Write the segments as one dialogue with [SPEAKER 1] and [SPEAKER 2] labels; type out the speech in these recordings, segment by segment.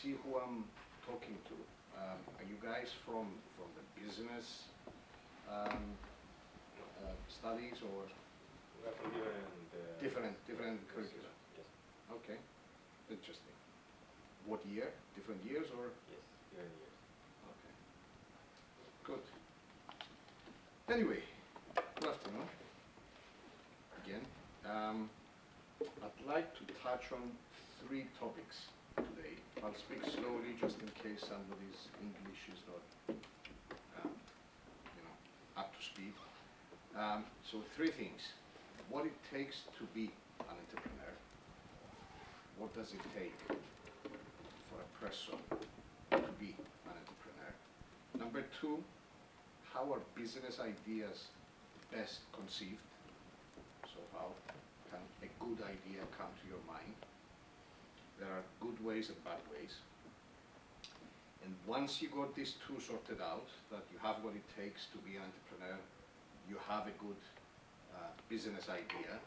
[SPEAKER 1] see who I'm talking to. Are you guys from the business studies or
[SPEAKER 2] We are from
[SPEAKER 1] different curricula?
[SPEAKER 2] Yes.
[SPEAKER 1] Okay, interesting. What year? Different years or?
[SPEAKER 2] Yes, different years.
[SPEAKER 1] Okay, good. Anyway, good afternoon again. I'd like to touch on 3 topics today. I'll speak slowly just in case somebody's English is not, up to speed. So 3 things. What it takes to be an entrepreneur. What does it take for a person to be an entrepreneur? Number 2, how are business ideas best conceived? So how can a good idea come to your mind? There are good ways and bad ways. And once you got these 2 sorted out, that you have what it takes to be an entrepreneur, you have a good business idea,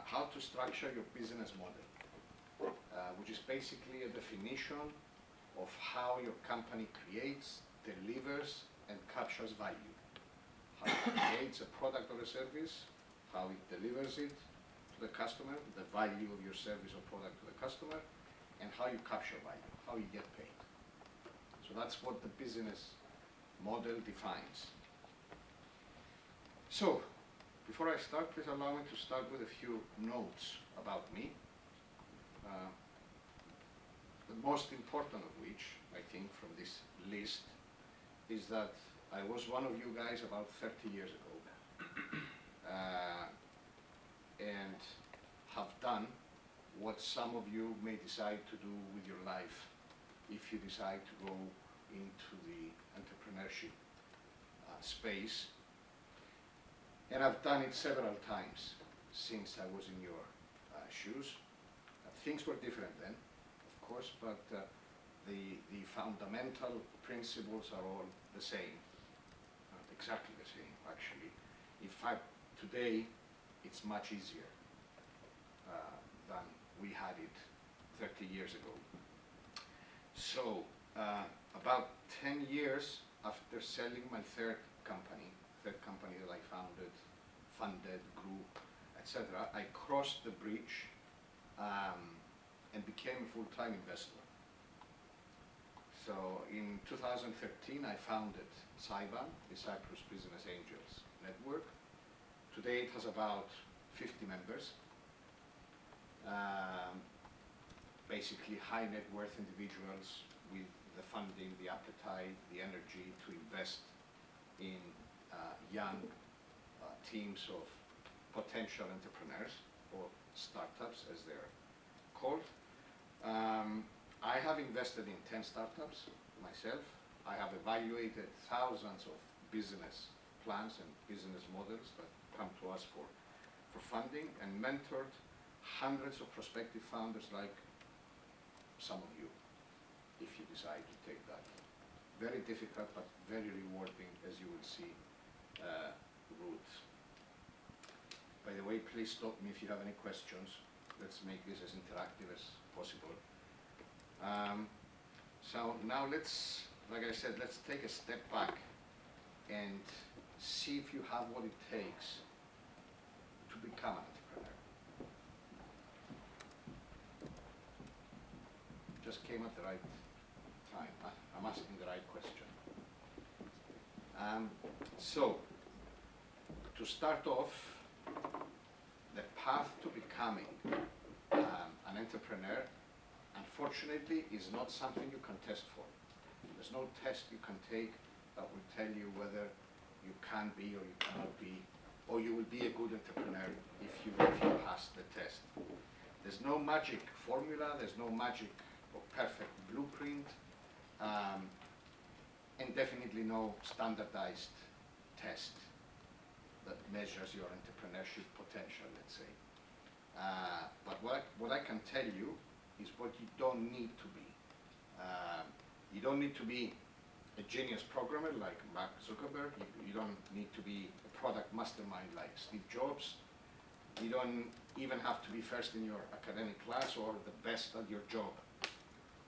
[SPEAKER 1] how to structure your business model, which is basically a definition of how your company creates, delivers, and captures value. How it creates a product or a service, how it delivers it to the customer, the value of your service or product to the customer, and how you capture value, how you get paid. So that's what the business model defines. So, before I start, please allow me to start with a few notes about me. The most important of which, I think, from this list, is that I was one of you guys about 30 years ago, and have done what some of you may decide to do with your life if you decide to go into the entrepreneurship space. And I've done it several times since I was in your shoes. Things were different then, of course, but the fundamental principles are all the same, exactly the same, actually. In fact, today it's much easier than we had it 30 years ago. So, about 10 years after selling my third company that I founded, funded, grew, etc., I crossed the bridge and became a full-time investor. So in 2013, I founded CYBAN, the Cyprus Business Angels Network. Today it has about 50 members, basically high net worth individuals with the funding, the appetite, the energy to invest in young teams of potential entrepreneurs, or startups as they're called. I have invested in 10 startups myself. I have evaluated thousands of business plans and business models that come to us for funding, and mentored hundreds of prospective founders like some of you, if you decide to take that very difficult but very rewarding, as you will see, route. By the way, please stop me if you have any questions. Let's make this as interactive as possible. So now let's, like I said, let's take a step back and see if you have what it takes to become an entrepreneur. Just came at the right time. I'm asking the right question. So, to start off, the path to becoming an entrepreneur, unfortunately, is not something you can test for. There's no test you can take that will tell you whether you can be or you cannot be, or you will be a good entrepreneur if you pass the test. There's no magic formula, there's no magic or perfect blueprint, and definitely no standardized test that measures your entrepreneurship potential, let's say. But what I can tell you is what you don't need to be. You don't need to be a genius programmer like Mark Zuckerberg. You don't need to be a product mastermind like Steve Jobs. You don't even have to be first in your academic class or the best at your job.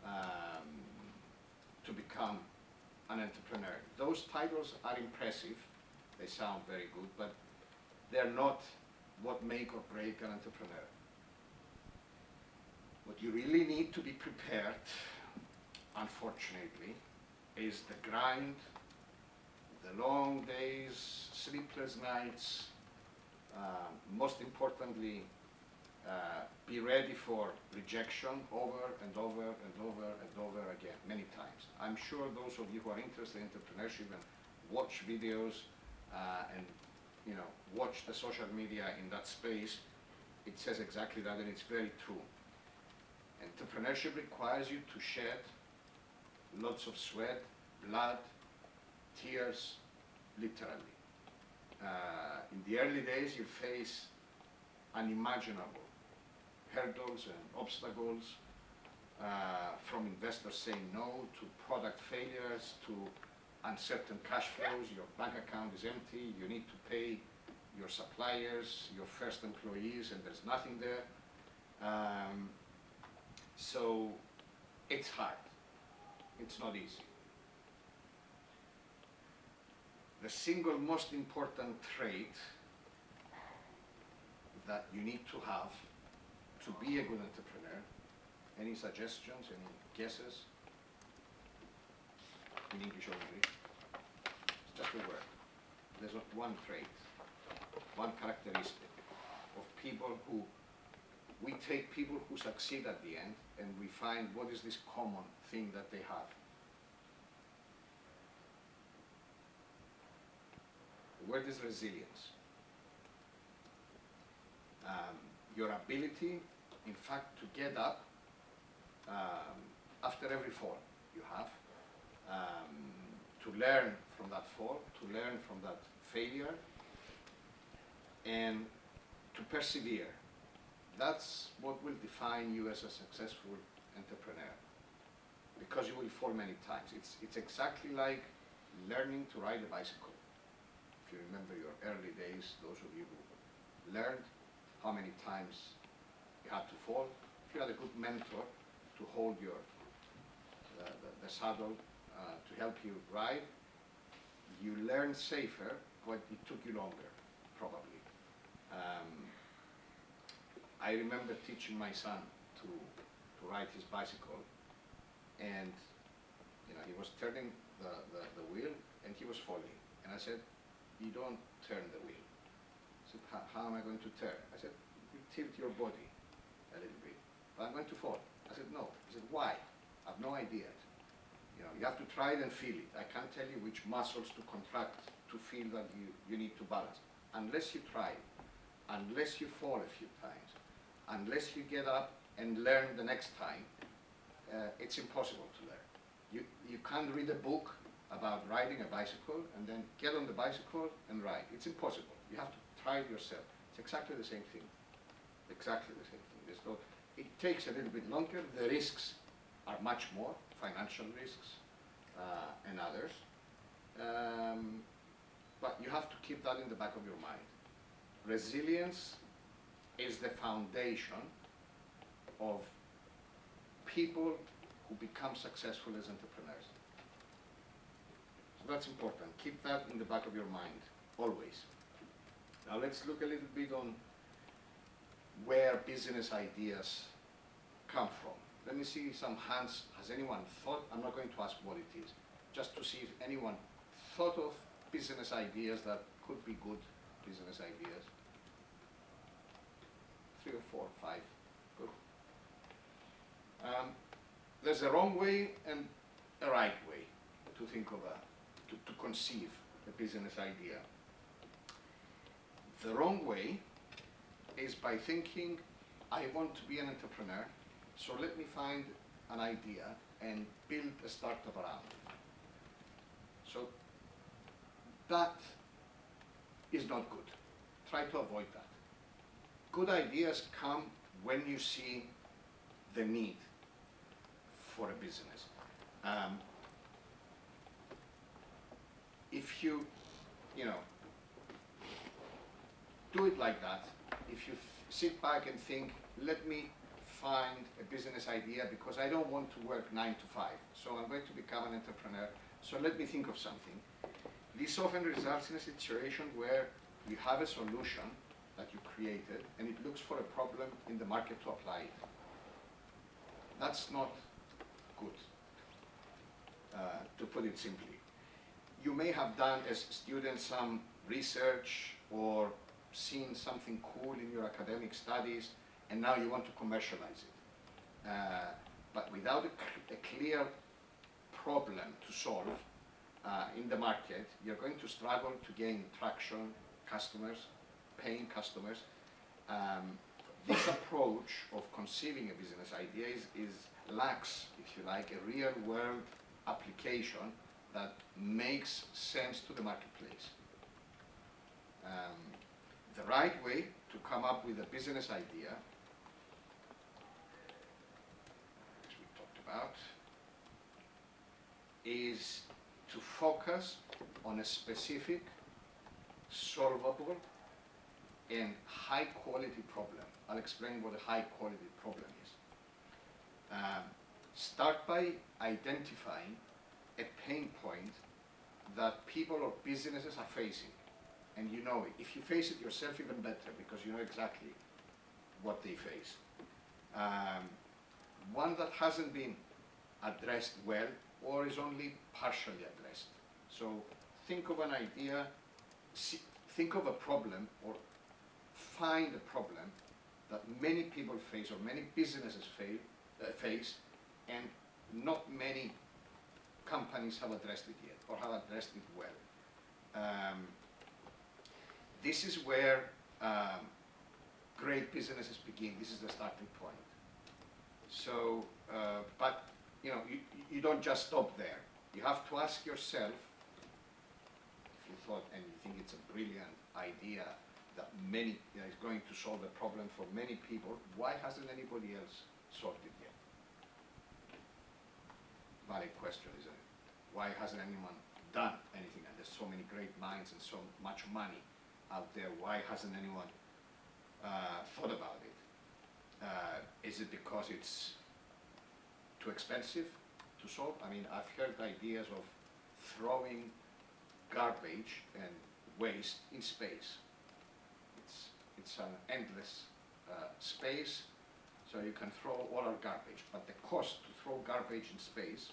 [SPEAKER 1] to become an entrepreneur. Those titles are impressive, they sound very good, but they're not what make or break an entrepreneur. What you really need to be prepared, unfortunately, is the grind, the long days, sleepless nights, most importantly, be ready for rejection over and over and over and over again, many times. I'm sure those of you who are interested in entrepreneurship and watch videos and watch the social media in that space, it says exactly that, and it's very true. Entrepreneurship requires you to shed lots of sweat, blood, tears, literally. In the early days, you face unimaginable hurdles and obstacles, from investors saying no, to product failures, to uncertain cash flows. Your bank account is empty, you need to pay your suppliers, your first employees, and there's nothing there. So it's hard, it's not easy. The single most important trait that you need to have to be a good entrepreneur, any suggestions, any guesses? In English or English? It's just a word. There's not one trait, one characteristic of people who, we take people who succeed at the end and we find what is this common thing that they have. The word is resilience. Your ability, in fact, to get up after every fall you have, to learn from that fall, to learn from that failure, and to persevere. That's what will define you as a successful entrepreneur, because you will fall many times. It's exactly like learning to ride a bicycle. If you remember your early days, those of you who learned, how many times you had to fall. If you had a good mentor to hold your the saddle to help you ride, you learn safer, but it took you longer, probably. I remember teaching my son to ride his bicycle, and he was turning the wheel and he was falling. And I said, you don't turn the wheel. I said, how am I going to turn? I said, you tilt your body a little bit, but I'm going to fall. I said, no. He said, why? I have no idea. You have to try it and feel it. I can't tell you which muscles to contract to feel that you need to balance. Unless you try, unless you fall a few times, unless you get up and learn the next time, it's impossible to learn. You can't read a book about riding a bicycle and then get on the bicycle and ride. It's impossible. You have to try it yourself. It's exactly the same thing. Exactly the same thing. It takes a little bit longer. The risks are much more, financial risks and others. But you have to keep that in the back of your mind. Resilience is the foundation of people who become successful as entrepreneurs. So that's important. Keep that in the back of your mind, always. Now let's look a little bit on where business ideas come from. Let me see some hands. Has anyone thought? I'm not going to ask what it is, just to see if anyone thought of business ideas that could be good business ideas. 3 or 4, 5. Good. There's a wrong way and a right way to think of to conceive a business idea. The wrong way is by thinking, I want to be an entrepreneur, so let me find an idea and build a startup around it. So that is not good. Try to avoid that. Good ideas come when you see the need for a business. If you do it like that, if you sit back and think, let me find a business idea because I don't want to work 9 to 5. So I'm going to become an entrepreneur. So let me think of something. This often results in a situation where you have a solution that you created and it looks for a problem in the market to apply it. That's not good, to put it simply. You may have done as students some research or seen something cool in your academic studies and now you want to commercialize it. But without a clear problem to solve in the market, you're going to struggle to gain traction, customers, paying customers. This approach of conceiving a business idea lacks, if you like, a real world application that makes sense to the marketplace. The right way to come up with a business idea, which we talked about, is to focus on a specific, solvable, and high quality problem. I'll explain what a high quality problem is. Start by identifying a pain point that people or businesses are facing. And you know it. If you face it yourself, even better, because you know exactly what they face. One that hasn't been addressed well or is only partially addressed. So think of an idea, think of a problem, or find a problem that many people face or many businesses face, and not many companies have addressed it yet or have addressed it well. This is where great businesses begin. This is the starting point. So, but you know, you don't just stop there. You have to ask yourself, if you thought and you think it's a brilliant idea that is going to solve a problem for many people, why hasn't anybody else solved it yet? Valid question, isn't it? Why hasn't anyone done anything? And there's so many great minds and so much money out there. Why hasn't anyone thought about it? Is it because it's too expensive to solve? I mean, I've heard ideas of throwing garbage and waste in space. It's an endless space, so you can throw all our garbage. But the cost to throw garbage in space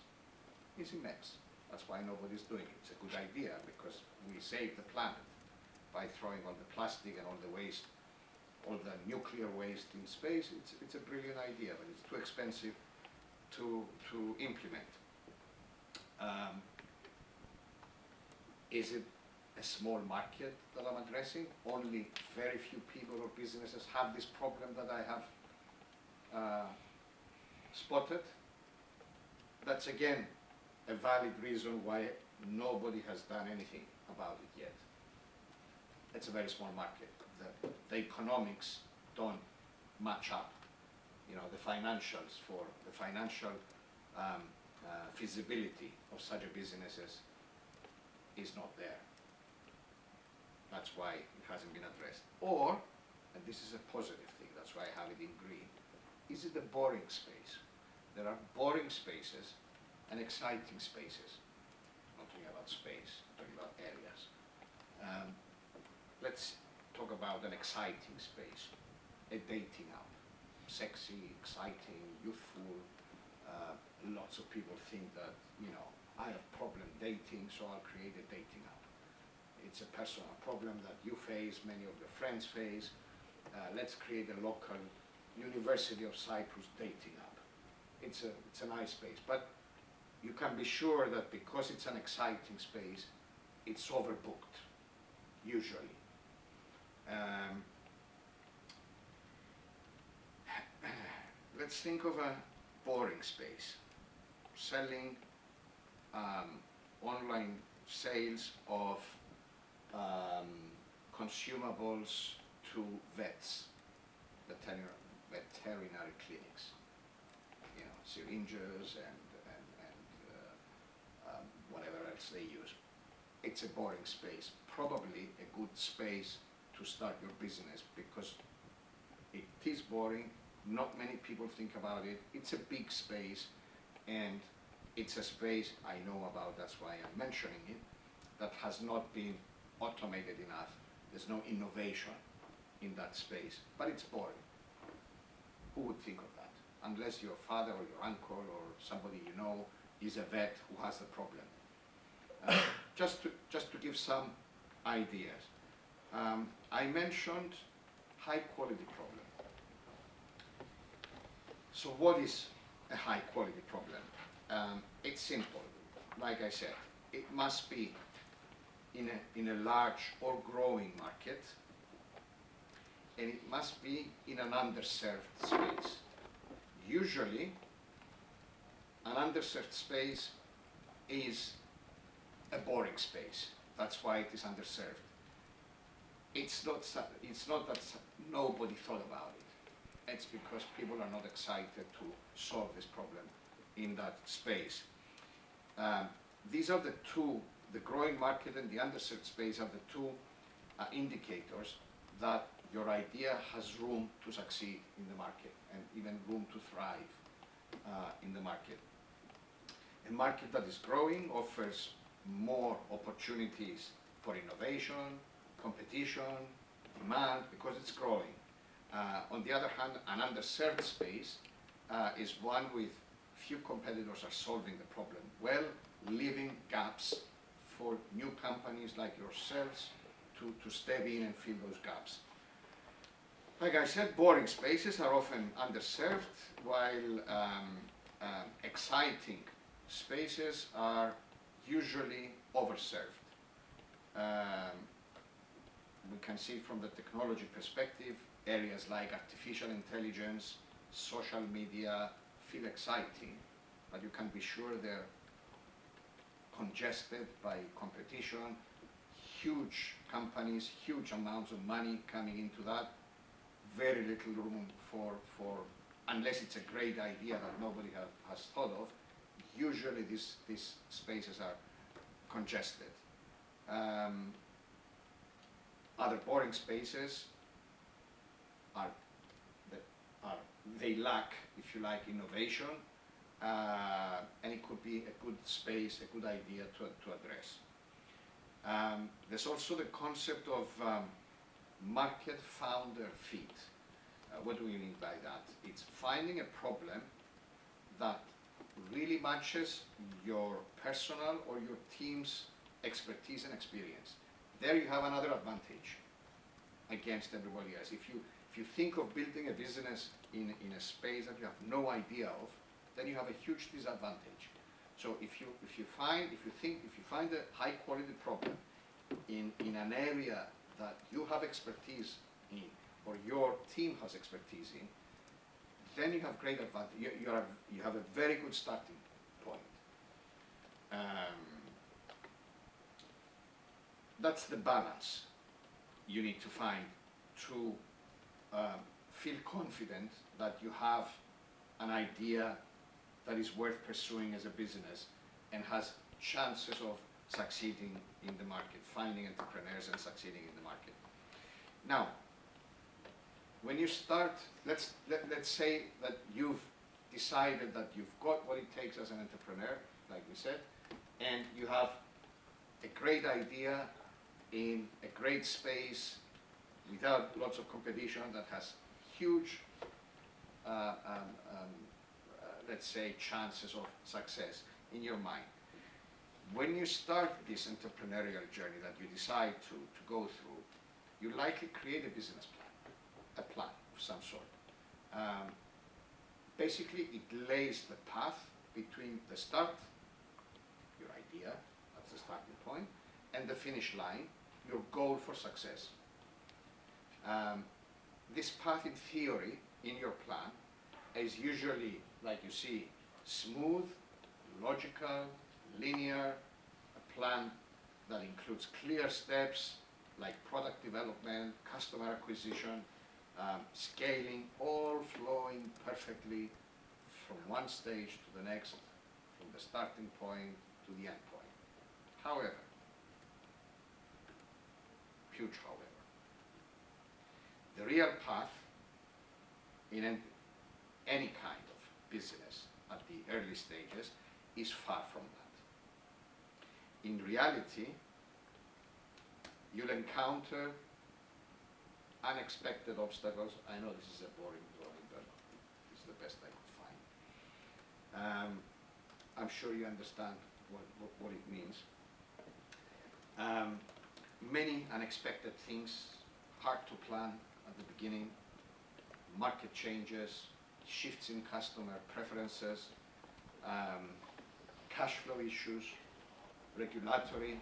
[SPEAKER 1] is immense. That's why nobody's doing it. It's a good idea because we save the planet by throwing all the plastic and all the waste, all the nuclear waste in space. It's a brilliant idea, but it's too expensive to implement. Is it a small market that I'm addressing? Only very few people or businesses have this problem that I have spotted. That's again a valid reason why nobody has done anything about it yet. It's a very small market. The economics don't match up. You know, the financials for the financial feasibility of such a business is not there. That's why it hasn't been addressed. Or, and this is a positive thing, that's why I have it in green, is it the boring space? There are boring spaces and exciting spaces. I'm not talking about space, I'm talking about areas. Let's talk about an exciting space, a dating app. Sexy, exciting, youthful. Lots of people think that, you know, I have problem dating, so I'll create a dating app. It's a personal problem that you face, many of your friends face. Let's create a local University of Cyprus dating app. It's a nice space, but you can be sure that because it's an exciting space, it's overbooked, usually. Let's think of a boring space. Selling online sales of consumables to vets, veterinary clinics. You know, syringes and whatever else they use. It's a boring space. Probably a good space to start your business because it is boring Not many people think about it. It's a big space, and it's a space I know about, that's why I'm mentioning it, that has not been automated enough. There's no innovation in that space, but it's boring. Who would think of that? Unless your father or your uncle or somebody you know is a vet who has the problem. Just to give some ideas. I mentioned high quality problem. So what is a high quality problem? It's simple. Like I said, it must be in a large or growing market, and it must be in an underserved space. Usually, an underserved space is a boring space. That's why it is underserved. It's not that nobody thought about it. It's because people are not excited to solve this problem in that space. These are the two, the growing market and the underserved space are the two indicators that your idea has room to succeed in the market and even room to thrive in the market. A market that is growing offers more opportunities for innovation, competition, demand, because it's growing. On the other hand, an underserved space is one with few competitors are solving the problem well, leaving gaps for new companies like yourselves to step in and fill those gaps. Like I said, boring spaces are often underserved, while exciting spaces are usually overserved. We can see from the technology perspective, areas like artificial intelligence, social media feel exciting, but you can be sure they're congested by competition, huge companies, huge amounts of money coming into that, very little room for unless it's a great idea that nobody has thought of, usually these spaces are congested. Other boring spaces they lack, if you like, innovation, and it could be a good space, a good idea to address. There's also the concept of market founder fit. What do we mean by that? It's finding a problem that really matches your personal or your team's expertise and experience. There you have another advantage against everybody else. If you think of building a business in a space that you have no idea of, then you have a huge disadvantage. So if you find a high quality problem in an area that you have expertise in or your team has expertise in, then you have great advantage. You have a very good starting point. That's the balance you need to find to feel confident that you have an idea that is worth pursuing as a business and has chances of succeeding in the market, finding entrepreneurs and succeeding in the market. Now, when you start, let's say that you've decided that you've got what it takes as an entrepreneur, like we said, and you have a great idea in a great space without lots of competition that has huge, let's say, chances of success in your mind. When you start this entrepreneurial journey that you decide to go through, you likely create a business plan, a plan of some sort. Basically, it lays the path between the start, your idea, that's the starting point, and the finish line, your goal for success. This path in theory, in your plan, is usually, like you see, smooth, logical, linear, a plan that includes clear steps like product development, customer acquisition, scaling, all flowing perfectly from one stage to the next, from the starting point to the end point. However, huge however, the real path in any kind of business at the early stages is far from that. In reality, you'll encounter unexpected obstacles. I know this is a boring drawing, but it's the best I could find. I'm sure you understand what it means. Many unexpected things, hard to plan at the beginning, market changes, shifts in customer preferences, cash flow issues, regulatory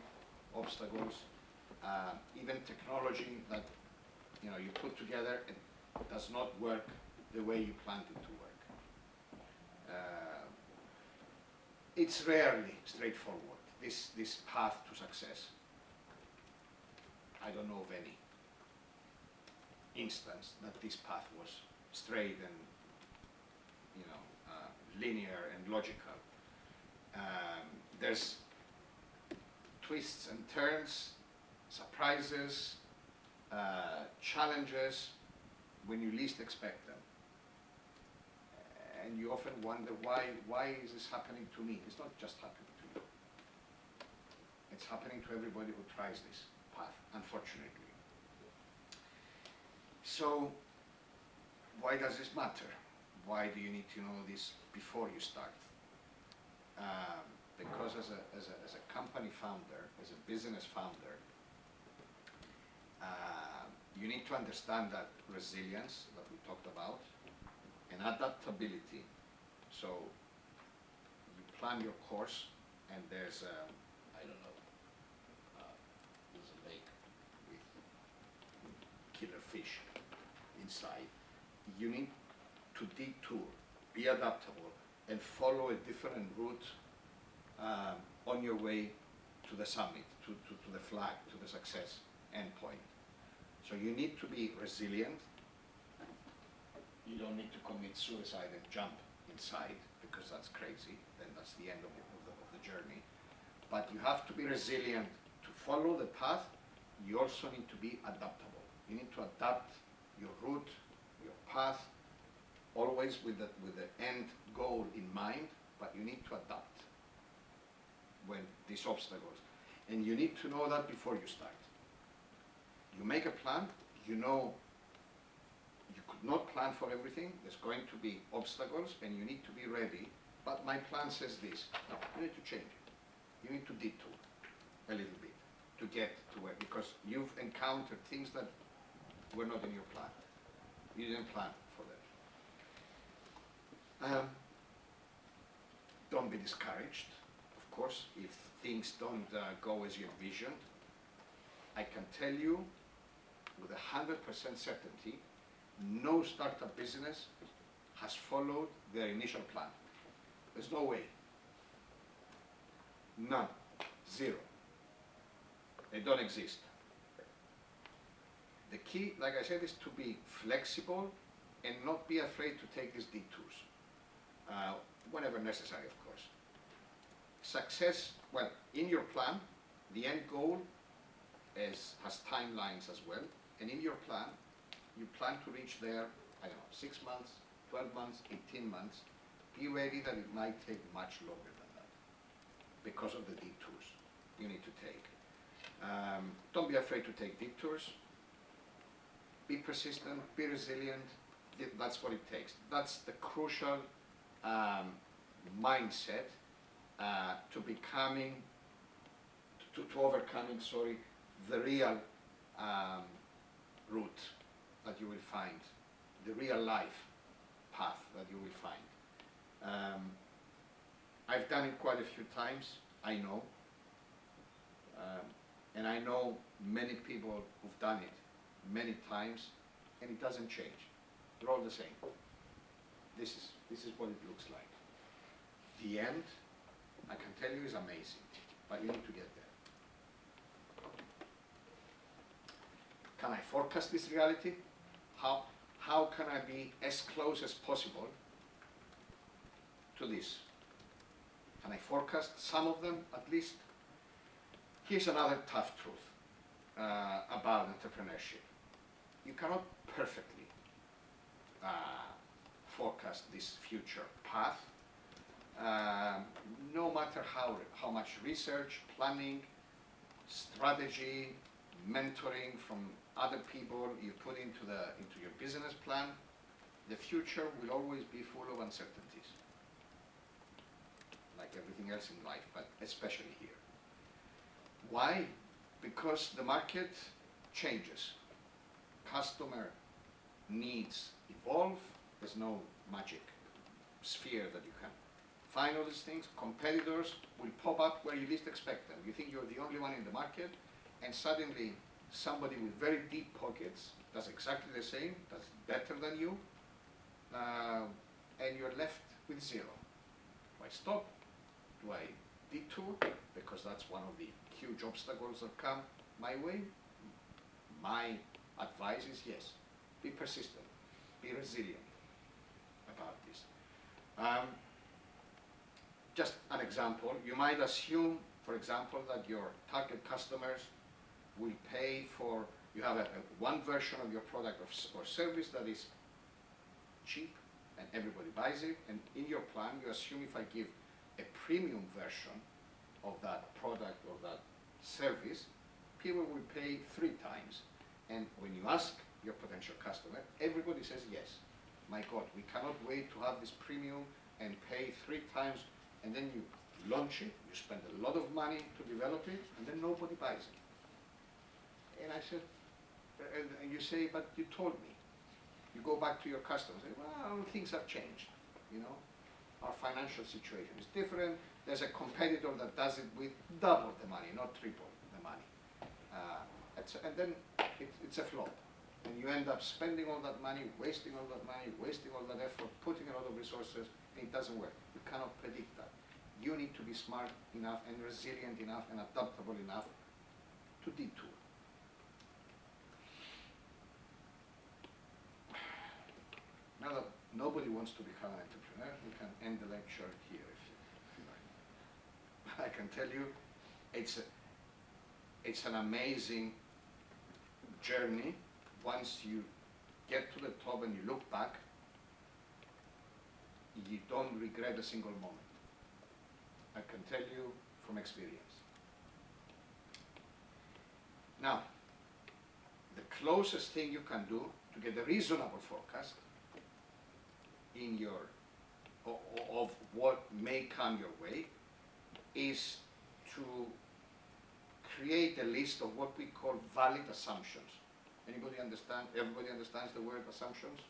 [SPEAKER 1] obstacles, even technology that you put together and does not work the way you planned it to work. It's rarely straightforward, this path to success. I don't know of any instance that this path was straight and linear and logical. There's twists and turns, surprises, challenges when you least expect them. And you often wonder, why is this happening to me? It's not just happening to you. It's happening to everybody who tries this path, unfortunately. So, why does this matter? Why do you need to know this before you start? Because as a company founder, as a business founder, you need to understand that resilience that we talked about and adaptability. So you plan your course, and there's there's a lake with killer fish inside. You need to detour, be adaptable, and follow a different route on your way to the summit, to the flag, to the success endpoint. So you need to be resilient. You don't need to commit suicide and jump inside, because that's crazy, then that's the end of the journey. But you have to be resilient to follow the path. You also need to be adaptable. You need to adapt your route, your path, always with the end goal in mind, but you need to adapt when these obstacles. And you need to know that before you start. You make a plan, you know you could not plan for everything, there's going to be obstacles, and you need to be ready. But my plan says this. No, you need to change it. You need to detour a little bit to get to where, because you've encountered things that were not in your plan. You didn't plan for that. Don't be discouraged, of course, if things don't go as you envisioned. I can tell you with 100% certainty, no startup business has followed their initial plan. There's no way. None. Zero. They don't exist. The key, like I said, is to be flexible and not be afraid to take these detours, whenever necessary, of course. Success, well, in your plan, the end goal has timelines as well, and in your plan, you plan to reach there, 6 months, 12 months, 18 months. Be ready that it might take much longer than that because of the detours you need to take. Don't be afraid to take detours. Be persistent, be resilient. That's what it takes. That's the crucial mindset to overcoming, the real route that you will find, the real life path that you will find. I've done it quite a few times, I know, and I know many people who've done it many times, and it doesn't change. They're all the same. This is what it looks like. The end, I can tell you, is amazing, but you need to get there. Can I forecast this reality? How can I be as close as possible to this? Can I forecast some of them at least? Here's another tough truth about entrepreneurship. You cannot perfectly forecast this future path. No matter how much research, planning, strategy, mentoring from other people you put into your business plan, the future will always be full of uncertainties, like everything else in life, but especially here. Why? Because the market changes. Customer needs evolve. There's no magic sphere that you can find all these things. Competitors will pop up where you least expect them. You think you're the only one in the market, and suddenly somebody with very deep pockets does exactly the same, does better than you, and you're left with zero. Do I stop? Do I detour? Because that's one of the huge obstacles that come my way. My advice is yes, be persistent, be resilient about this. Just an example, you might assume, for example, that your target customers will pay for, you have one version of your product or service that is cheap and everybody buys it, and in your plan you assume if I give a premium version of that product or that service, people will pay 3 times. And when you ask your potential customer, everybody says yes. My God, we cannot wait to have this premium and pay 3 times, and then you launch it, you spend a lot of money to develop it, and then nobody buys it. And I said, and you say, but you told me. You go back to your customer and say, well, things have changed, you know. Our financial situation is different. There's a competitor that does it with double the money, not triple the money. And then it's a flop. And you end up spending all that money, wasting all that money, wasting all that effort, putting a lot of resources, and it doesn't work. You cannot predict that. You need to be smart enough and resilient enough and adaptable enough to detour. Now that nobody wants to become an entrepreneur, we can end the lecture here if you like. I can tell you, it's an amazing journey. Once you get to the top and you look back, you don't regret a single moment. I can tell you from experience. Now, the closest thing you can do to get a reasonable forecast in your of what may come your way is to create a list of what we call valid assumptions. Anybody understand? Everybody understands the word assumptions?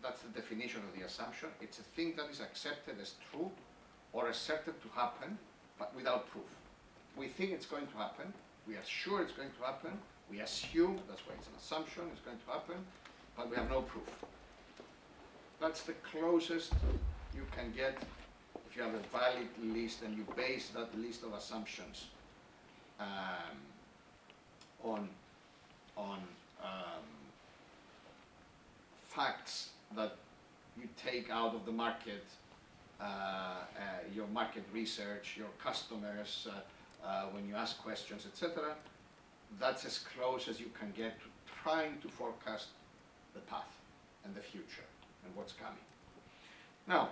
[SPEAKER 1] That's the definition of the assumption. It's a thing that is accepted as true or accepted to happen, but without proof. We think it's going to happen. We are sure it's going to happen. We assume, that's why it's an assumption, it's going to happen, but we have no proof. That's the closest you can get if you have a valid list and you base that list of assumptions on facts that you take out of the market, your market research, your customers, when you ask questions, etc. That's as close as you can get to trying to forecast the path and the future and what's coming. Now,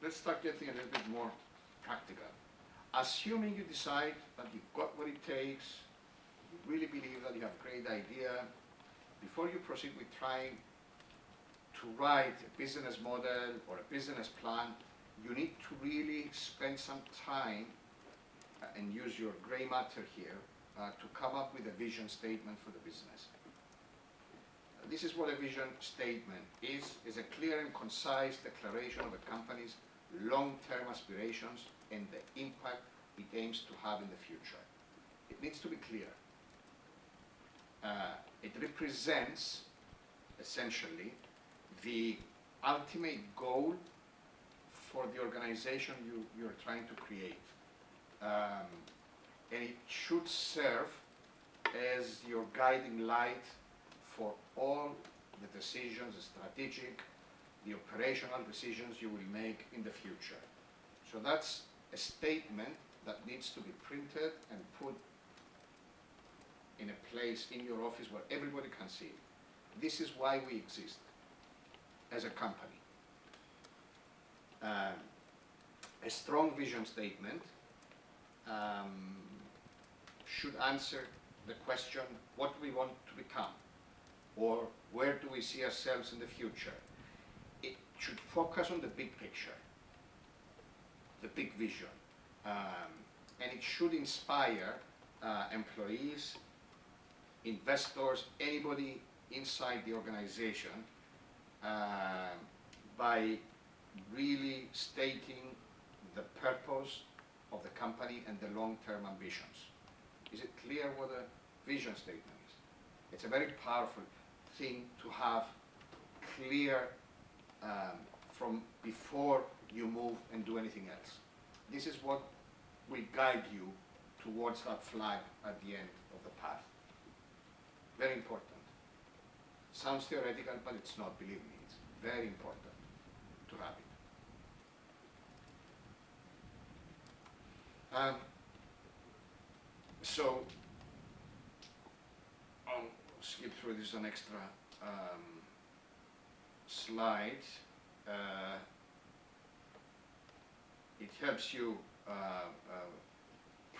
[SPEAKER 1] let's start getting a little bit more practical. Assuming you decide that you've got what it takes, you really believe that you have a great idea, before you proceed with trying to write a business model or a business plan, you need to really spend some time and use your gray matter here to come up with a vision statement for the business. This is what a vision statement is a clear and concise declaration of a company's long-term aspirations and the impact it aims to have in the future. It needs to be clear. It represents, essentially, the ultimate goal for the organization you're trying to create. And it should serve as your guiding light for all the decisions, the strategic, the operational decisions you will make in the future. So that's a statement that needs to be printed and put in a place in your office where everybody can see it. This is why we exist as a company. A strong vision statement should answer the question, what do we want to become? Or where do we see ourselves in the future? It should focus on the big picture, the big vision. And it should inspire employees, investors, anybody inside the organization by really stating the purpose of the company and the long-term ambitions. Is it clear what a vision statement is? It's a very powerful thing to have clear from before you move and do anything else. This is what will guide you towards that flag at the end of the path. Very important. Sounds theoretical, but it's not, believe me. It's very important to have it. So, I'll skip through this an extra slide. It helps you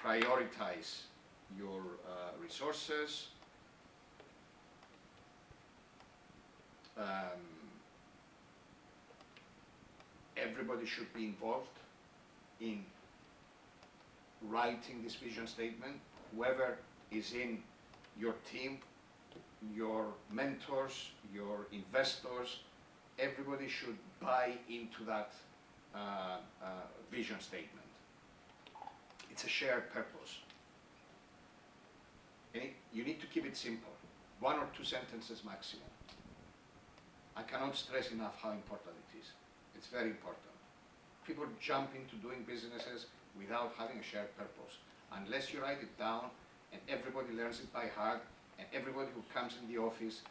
[SPEAKER 1] prioritize your resources. Everybody should be involved in writing this vision statement. Whoever is in your team, your mentors, your investors, everybody should buy into that vision statement. It's a shared purpose. And you need to keep it simple. 1 or 2 sentences maximum. I cannot stress enough how important it is. It's very important. People jump into doing businesses without having a shared purpose. Unless you write it down and everybody learns it by heart, and everybody who comes in the office,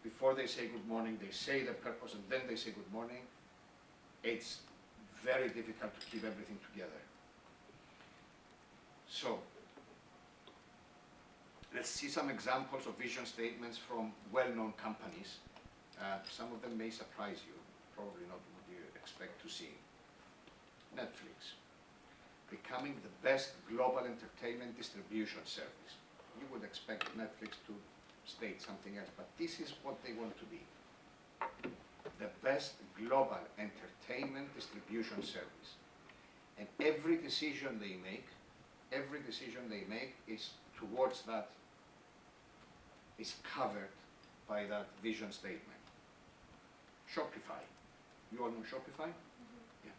[SPEAKER 1] before they say good morning, they say their purpose and then they say good morning, it's very difficult to keep everything together. So, let's see some examples of vision statements from well-known companies. Some of them may surprise you, probably not what you expect to see. Netflix, becoming the best global entertainment distribution service. You would expect Netflix to state something else, but this is what they want to be. The best global entertainment distribution service. And every decision they make is towards that, is covered by that vision statement. Shopify. You all know Shopify? Yeah.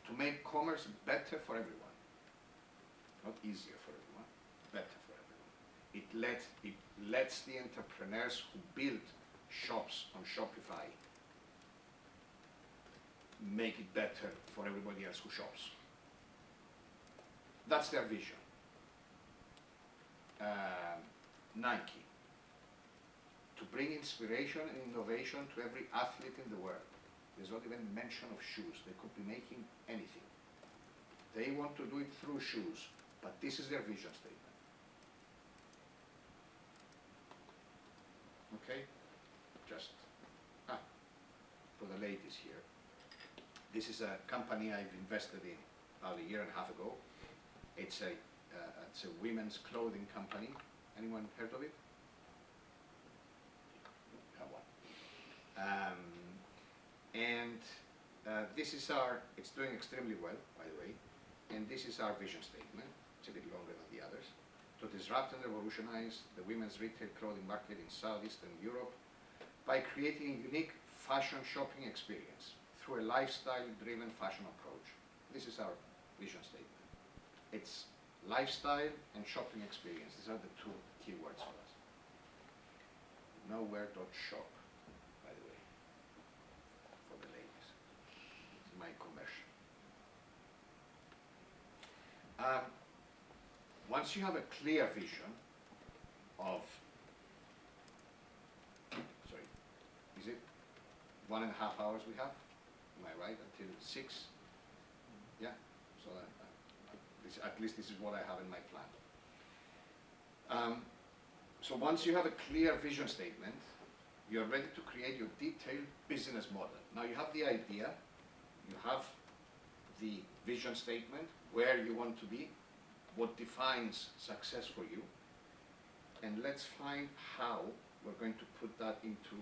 [SPEAKER 1] To make commerce better for everyone. Not easier for everyone, better for everyone. It lets the entrepreneurs who build shops on Shopify make it better for everybody else who shops. That's their vision. Nike. To bring inspiration and innovation to every athlete in the world. There's not even mention of shoes. They could be making anything. They want to do it through shoes, but this is their vision statement. Okay? Just for the ladies here. This is a company I've invested in about 1.5 years ago. It's a women's clothing company. Anyone heard of it? This is it's doing extremely well, by the way, and this is our vision statement. It's a bit longer than the others. To disrupt and revolutionize the women's retail clothing market in Southeastern Europe by creating a unique fashion shopping experience through a lifestyle-driven fashion approach. This is our vision statement. It's lifestyle and shopping experience. These are the 2 key words for us. Nowhere.shop. My commercial. Once you have a clear vision of, sorry, is it 1.5 hours we have? Am I right? Until 6? Yeah? So at least this is what I have in my plan. So once you have a clear vision statement, you're ready to create your detailed business model. Now you have the idea, you have the vision statement, where you want to be, what defines success for you, and let's find how we're going to put that into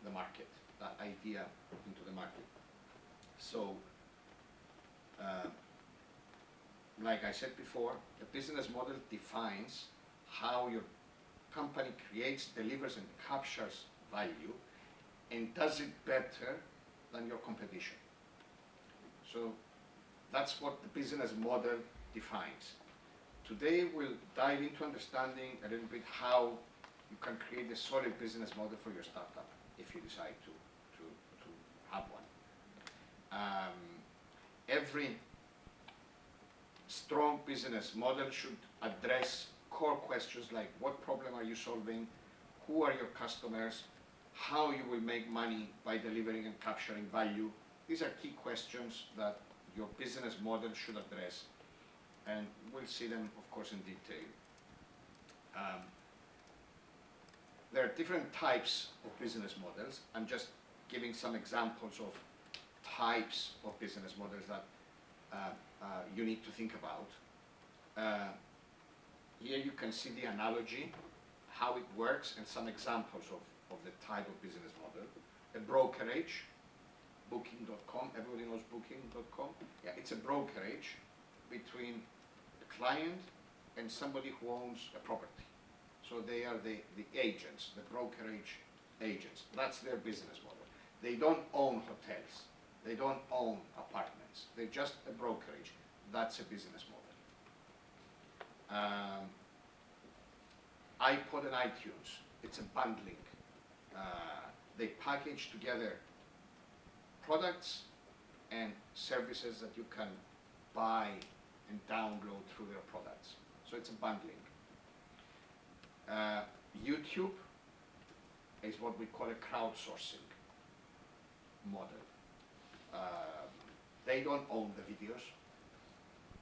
[SPEAKER 1] the market, that idea into the market. So, like I said before, the business model defines how your company creates, delivers, and captures value, and does it better than your competition. So that's what the business model defines. Today we'll dive into understanding a little bit how you can create a solid business model for your startup if you decide to have one. Every strong business model should address core questions like what problem are you solving, who are your customers, how you will make money by delivering and capturing value. These are key questions that your business model should address, and we'll see them, of course, in detail. There are different types of business models. I'm just giving some examples of types of business models that you need to think about. Here you can see the analogy, how it works, and some examples of the type of business model. A brokerage, booking.com, everybody knows booking.com? Yeah, it's a brokerage between a client and somebody who owns a property. So they are the agents, the brokerage agents. That's their business model. They don't own hotels. They don't own apartments. They're just a brokerage. That's a business model. iPod and iTunes, it's a bundling. They package together products and services that you can buy and download through their products. So it's a bundling. YouTube is what we call a crowdsourcing model. They don't own the videos.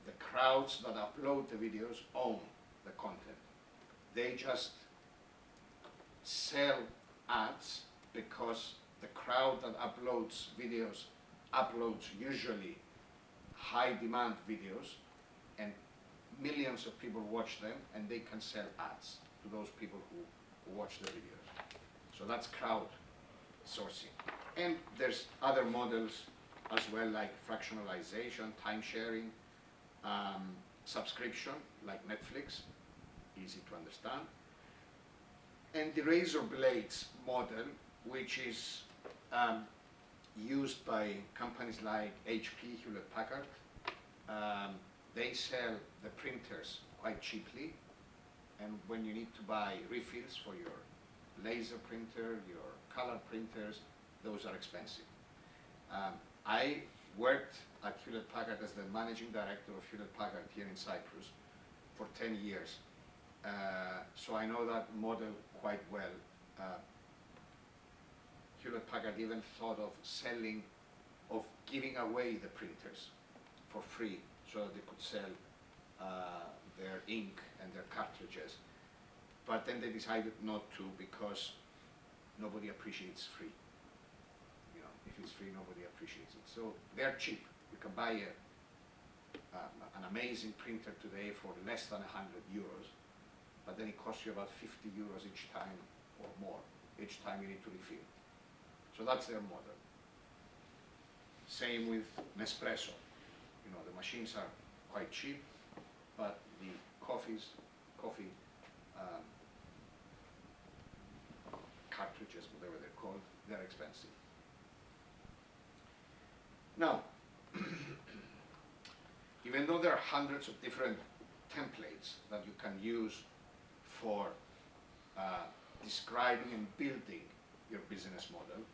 [SPEAKER 1] The crowds that upload the videos own the content. They just sell ads because the crowd that uploads videos uploads usually high demand videos, and millions of people watch them, and they can sell ads to those people who watch the videos. So that's crowdsourcing. And there's other models as well, like fractionalization, time sharing, subscription, like Netflix, easy to understand. And the razor blades model, which is used by companies like HP, Hewlett Packard. They sell the printers quite cheaply, and when you need to buy refills for your laser printer, your color printers, those are expensive. I worked at Hewlett Packard as the managing director of Hewlett Packard here in Cyprus for 10 years. So I know that model quite well. Hewlett Packard even thought of giving away the printers for free so that they could sell their ink and their cartridges. But then they decided not to because nobody appreciates free. You know, if it's free, nobody appreciates it. So they're cheap. You can buy an amazing printer today for less than 100 euros, but then it costs you about 50 euros each time or more, each time you need to refill. So that's their model. Same with Nespresso. You know, the machines are quite cheap, but the coffee cartridges, whatever they're called, they're expensive. Now, even though there are hundreds of different templates that you can use for describing and building your business model,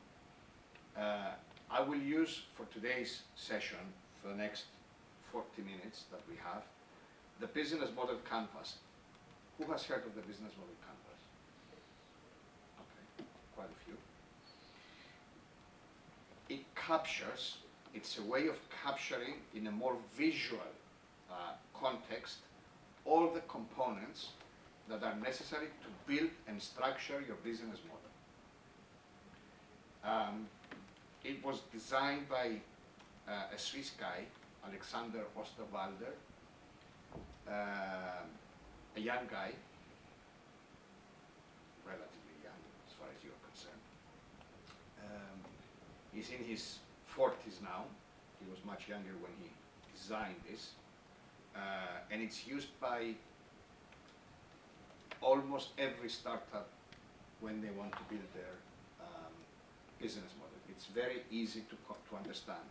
[SPEAKER 1] I will use for today's session, for the next 40 minutes that we have, the business model canvas. Who has heard of the business model canvas? Okay, quite a few. It's a way of capturing in a more visual context all the components that are necessary to build and structure your business model. It was designed by a Swiss guy, Alexander Osterwalder, a young guy, relatively young as far as you're concerned. He's in his 40s now. He was much younger when he designed this. And it's used by almost every startup when they want to build their business model. It's very easy to understand.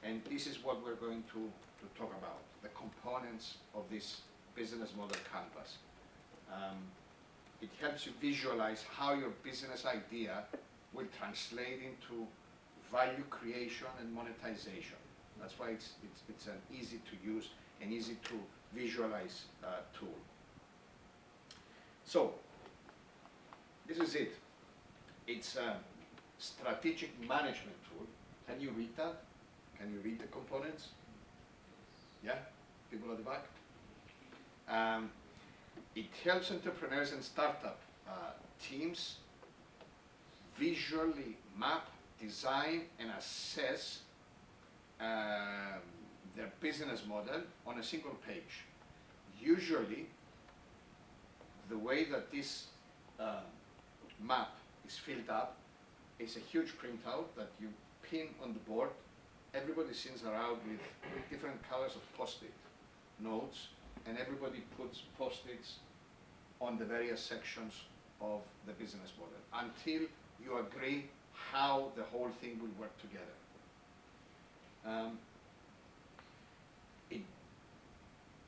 [SPEAKER 1] And this is what we're going to talk about, the components of this business model canvas. It helps you visualize how your business idea will translate into value creation and monetization. That's why it's an easy to use and easy to visualize tool. So, this is it. It's a strategic management tool. Can you read that? Can you read the components? Yeah? People at the back? It helps entrepreneurs and startup teams visually map, design, and assess their business model on a single page. Usually, the way that this map is filled up is a huge printout that you pin on the board. Everybody sends around with different colors of post-it notes, and everybody puts post-its on the various sections of the business model until you agree how the whole thing will work together. It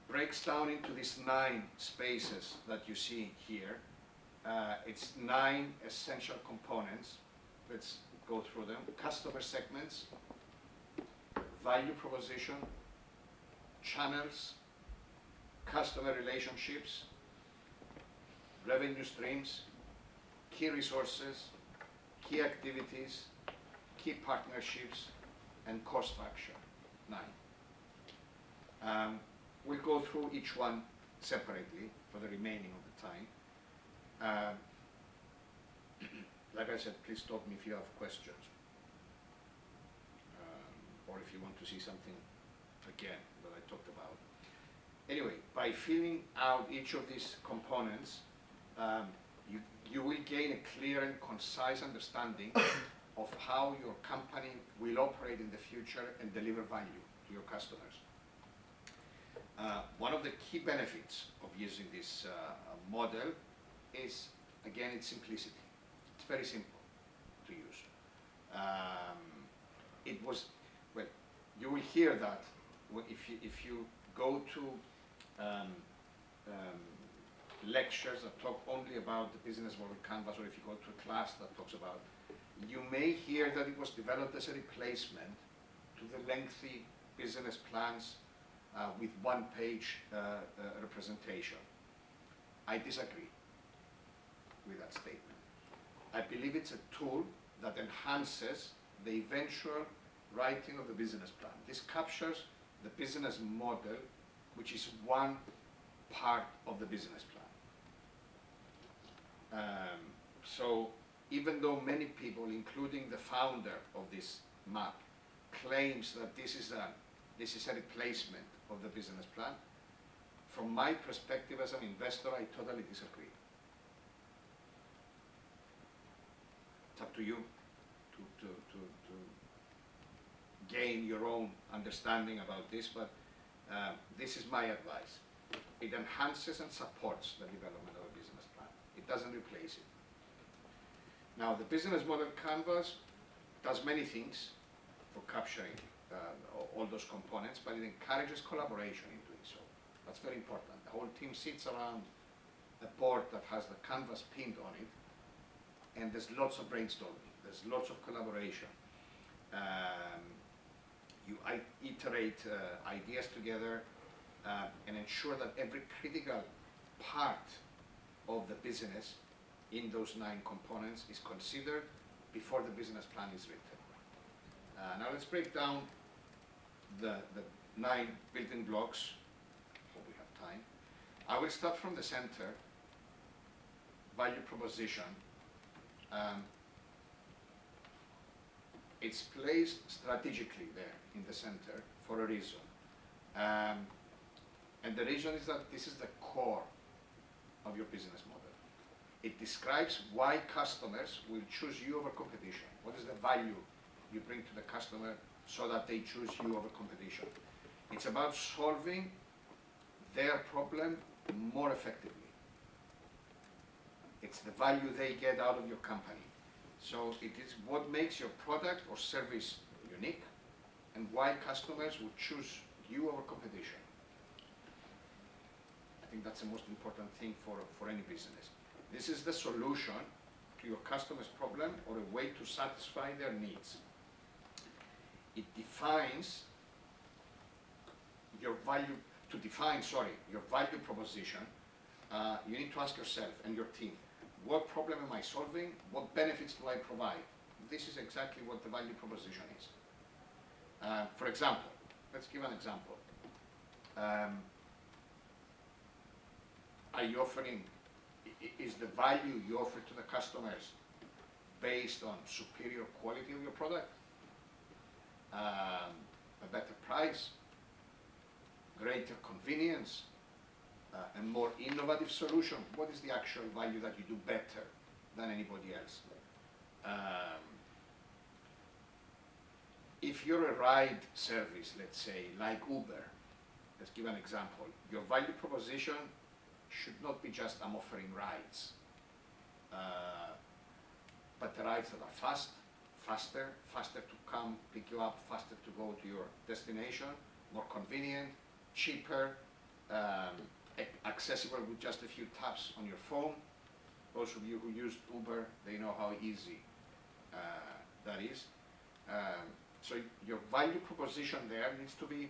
[SPEAKER 1] breaks down into these 9 spaces that you see here. It's 9 essential components. Let's go through them. Customer segments, value proposition, channels, customer relationships, revenue streams, key resources, key activities, key partnerships, and cost structure. 9. We'll go through each one separately for the remaining of the time. Like I said, please stop me if you have questions, or if you want to see something again that I talked about. Anyway, by filling out each of these components, you will gain a clear and concise understanding of how your company will operate in the future and deliver value to your customers. One of the key benefits of using this model is, again, its simplicity. It's very simple to use. You will hear that if you go to lectures that talk only about the business model canvas, or if you go to a class that talks about, you may hear that it was developed as a replacement to the lengthy business plans with one-page representation. I disagree with that statement. I believe it's a tool that enhances the eventual writing of the business plan. This captures the business model, which is one part of the business plan. So even though many people, including the founder of this map, claims that this is a replacement of the business plan, from my perspective as an investor, I totally disagree. It's up to you to gain your own understanding about this, but this is my advice. It enhances and supports the development of a business plan. It doesn't replace it. Now, the business model canvas does many things for capturing all those components, but it encourages collaboration in doing so. That's very important. The whole team sits around a board that has the canvas pinned on it, and there's lots of brainstorming, there's lots of collaboration. You iterate ideas together and ensure that every critical part of the business in those 9 components is considered before the business plan is written. Now let's break down the 9 building blocks. Hope we have time. I will start from the center value proposition, it's placed strategically there in the center for a reason. And the reason is that this is the core of your business model. It describes why customers will choose you over competition. What is the value you bring to the customer so that they choose you over competition? It's about solving their problem more effectively. It's the value they get out of your company. So it is what makes your product or service unique and why customers would choose you over competition. I think that's the most important thing for any business. This is the solution to your customer's problem or a way to satisfy their needs. It defines your value, your value proposition. You need to ask yourself and your team, what problem am I solving? What benefits do I provide? This is exactly what the value proposition is. For example, let's give an example. Are you offering, is the value you offer to the customers based on superior quality of your product? A better price? Greater convenience? A more innovative solution? What is the actual value that you do better than anybody else? If you're a ride service, let's say, like Uber, let's give an example, your value proposition should not be just I'm offering rides, but the rides that are faster to come pick you up, faster to go to your destination, more convenient, cheaper, accessible with just a few taps on your phone. Those of you who used Uber, they know how easy that is. So your value proposition there needs to be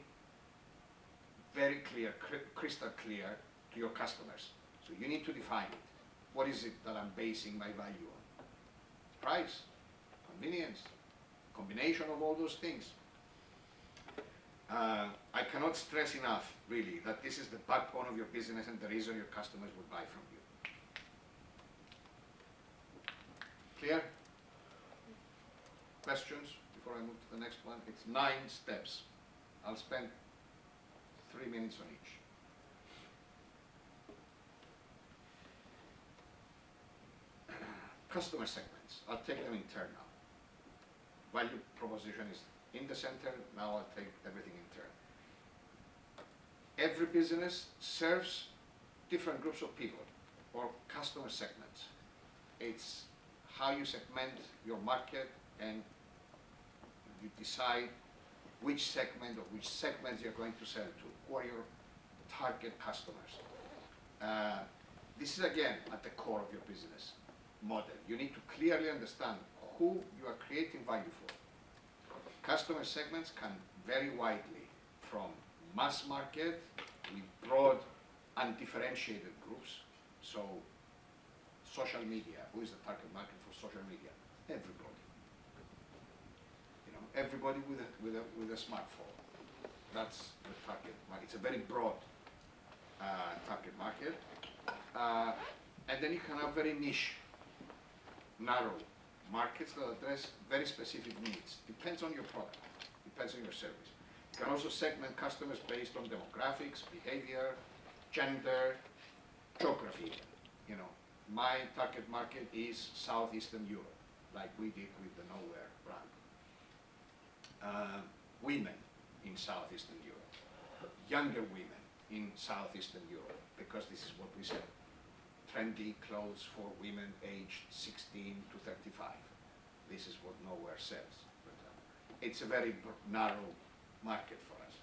[SPEAKER 1] very clear, crystal clear to your customers. So you need to define it. What is it that I'm basing my value on? Price, convenience, combination of all those things. I cannot stress enough, really, that this is the backbone of your business and the reason your customers will buy from you. Clear? Questions before I move to the next one? It's 9 steps. I'll spend 3 minutes on each. Customer segments. I'll take them in turn now. Value proposition is in the center. Now I'll take everything in turn. Every business serves different groups of people or customer segments. It's how you segment your market and you decide which segment or which segments you're going to sell to. Who are your target customers? This is again at the core of your business model. You need to clearly understand who you are creating value for. Customer segments can vary widely from mass market with broad undifferentiated groups. So social media, who is the target market for social media? Everybody. You know, everybody with a smartphone. That's the target market. It's a very broad target market. And then you can have very niche, narrow markets that address very specific needs. Depends on your product, depends on your service. You can also segment customers based on demographics, behavior, gender, geography. You know, my target market is Southeastern Europe, like we did with the Nowhere brand. Women in Southeastern Europe, younger women in Southeastern Europe, because this is what we sell. Trendy clothes for women aged 16 to 35. This is what Nowhere sells, for example. It's a very narrow market for us.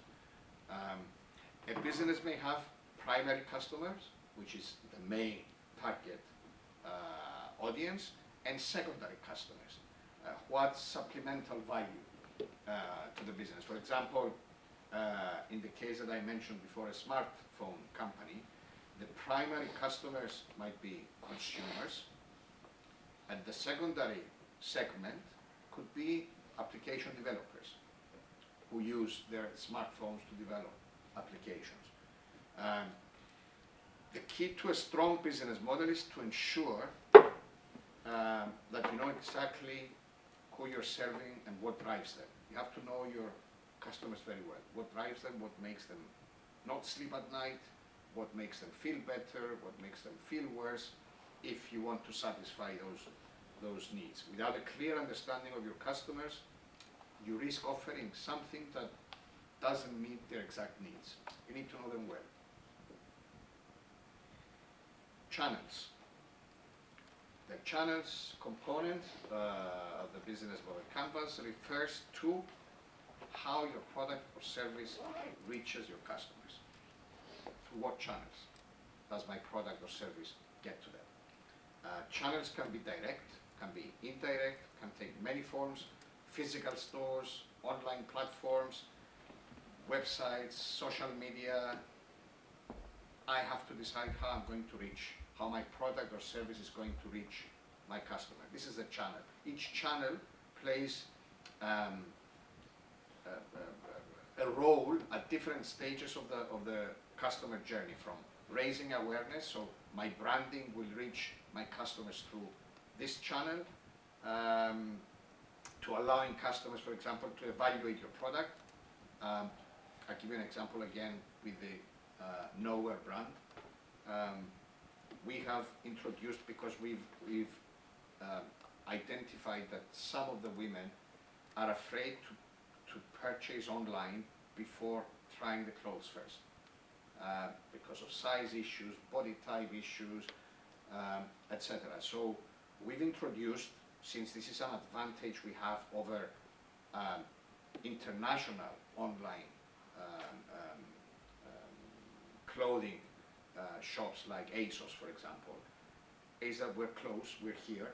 [SPEAKER 1] A business may have primary customers, which is the main target audience, and secondary customers. What supplemental value to the business? For example, in the case that I mentioned before, a smartphone company, the primary customers might be consumers, and the secondary segment could be application developers who use their smartphones to develop applications. the key to a strong business model is to ensure that you know exactly who you're serving and what drives them. You have to know your customers very well. What drives them, what makes them not sleep at night, what makes them feel better, what makes them feel worse, if you want to satisfy those needs. Without a clear understanding of your customers, you risk offering something that doesn't meet their exact needs. You need to know them well. Channels. The channels component of the business model canvas refers to how your product or service reaches your customers. Through what channels does my product or service get to them? Channels can be direct, can be indirect, can take many forms: physical stores, online platforms, websites, social media. I have to decide how I'm going to reach, how my product or service is going to reach my customer. This is a channel. Each channel plays a role at different stages of the customer journey, from raising awareness, so my branding will reach my customers through this channel, to allowing customers, for example, to evaluate your product. I'll give you an example again with the Nowhere brand. We have introduced, because we've identified that some of the women are afraid to purchase online before trying the clothes first, because of size issues, body type issues, etc. So we've introduced, since this is an advantage we have over international online clothing shops like ASOS, for example, is that we're close, we're here.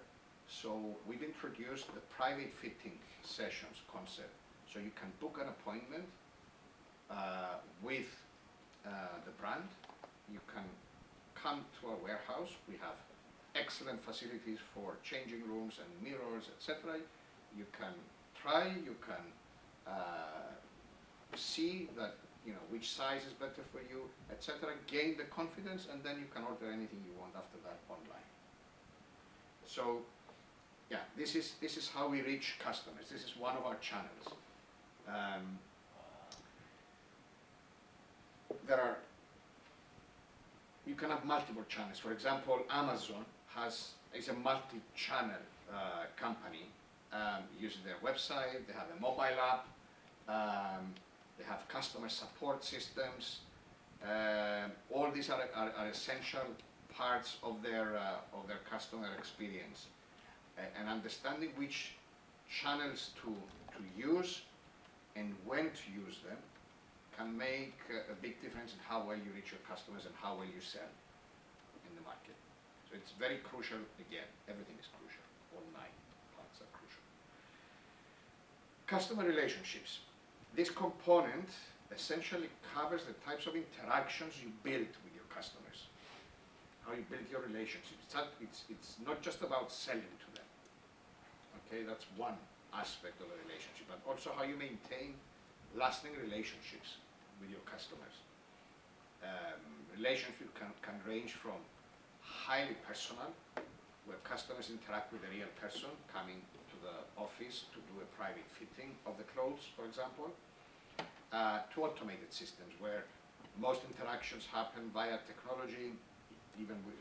[SPEAKER 1] So we've introduced the private fitting sessions concept. So you can book an appointment with the brand. You can come to our warehouse. We have excellent facilities for changing rooms and mirrors, etc. You can try, you can see that, you know, which size is better for you, etc. Gain the confidence, and then you can order anything you want after that online. So, yeah, this is how we reach customers. This is one of our channels. You can have multiple channels. For example, Amazon is a multi-channel company. Using their website, they have a mobile app, they have customer support systems. All these are essential parts of their customer experience. And understanding which channels to use and when to use them can make a big difference in how well you reach your customers and how well you sell in the market. So it's very crucial. Again, everything is crucial. All 9 parts are crucial. Customer relationships. This component essentially covers the types of interactions you build with your customers, how you build your relationships. It's not just about selling to them. Okay, that's one aspect of a relationship, but also how you maintain lasting relationships with your customers. Relationship can range from highly personal, where customers interact with a real person coming to the office to do a private fitting of the clothes, for example, to automated systems where most interactions happen via technology, even with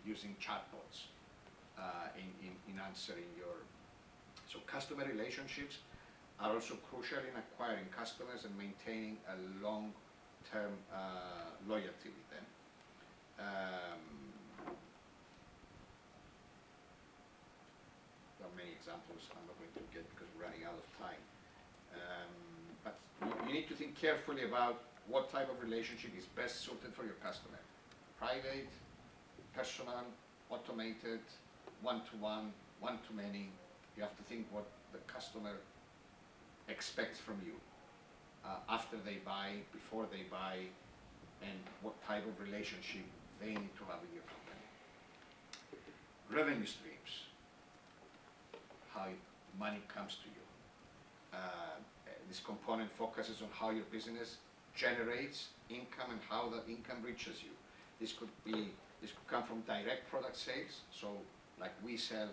[SPEAKER 1] using chatbots in answering your. So customer relationships are also crucial in acquiring customers and maintaining a long-term loyalty with them. There are many examples I'm not going to get because we're running out of time. But you need to think carefully about what type of relationship is best suited for your customer. Private, personal, automated, one-to-one, one-to-many. You have to think what the customer expects from you after they buy, before they buy, and what type of relationship they need to have with your company. Revenue streams, how money comes to you. This component focuses on how your business generates income and how that income reaches you. This could come from direct product sales, so like we sell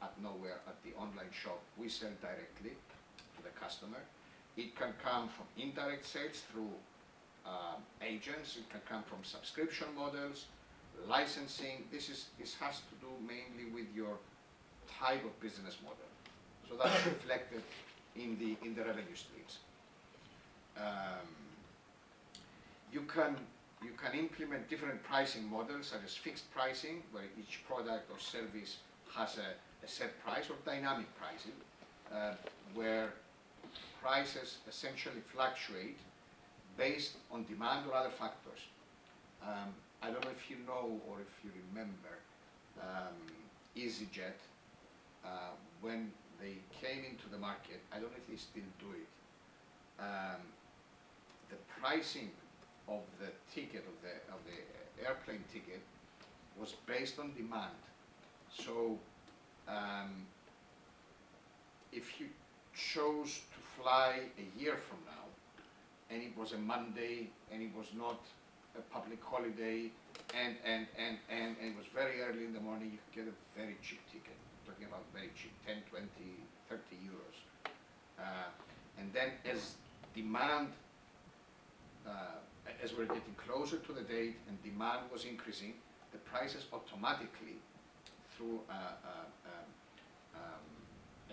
[SPEAKER 1] at nowhere at the online shop, we sell directly to the customer. It can come from indirect sales through agents, it can come from subscription models, licensing. This has to do mainly with your type of business model. So that's reflected in the revenue streams. You can implement different pricing models, such as fixed pricing, where each product or service has a set price, or dynamic pricing, where prices essentially fluctuate based on demand or other factors. I don't know if you know or if you remember EasyJet, when they came into the market, I don't know if they still do it, the pricing of the ticket, of the airplane ticket, was based on demand. So if you chose to fly a year from now, and it was a Monday, and it was not a public holiday, and it was very early in the morning, you could get a very cheap ticket. Talking about very cheap, 10, 20, 30 euros. And then as demand, as we're getting closer to the date and demand was increasing, the prices automatically, through a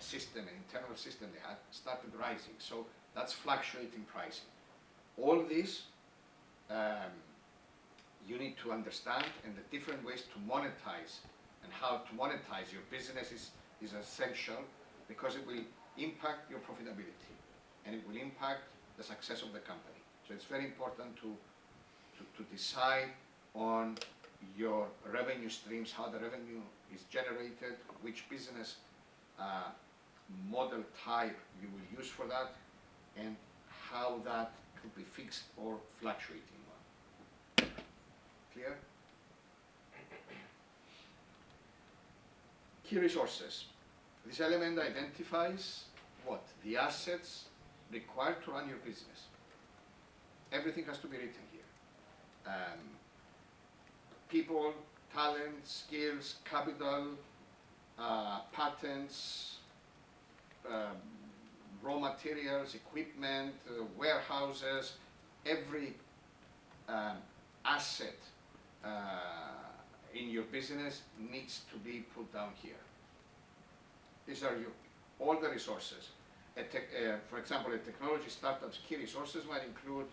[SPEAKER 1] system, an internal system they had, started rising. So that's fluctuating pricing. All this you need to understand, and the different ways to monetize and how to monetize your business is essential, because it will impact your profitability and it will impact the success of the company. So it's very important to decide on your revenue streams, how the revenue is generated, which business model type you will use for that, and how that could be fixed or fluctuating one. Clear? Key resources. This element identifies what? The assets required to run your business. Everything has to be written here. People, talent, skills, capital, patents, raw materials, equipment, warehouses, every asset in your business needs to be put down here. These are all the resources. For example, a technology startup's key resources might include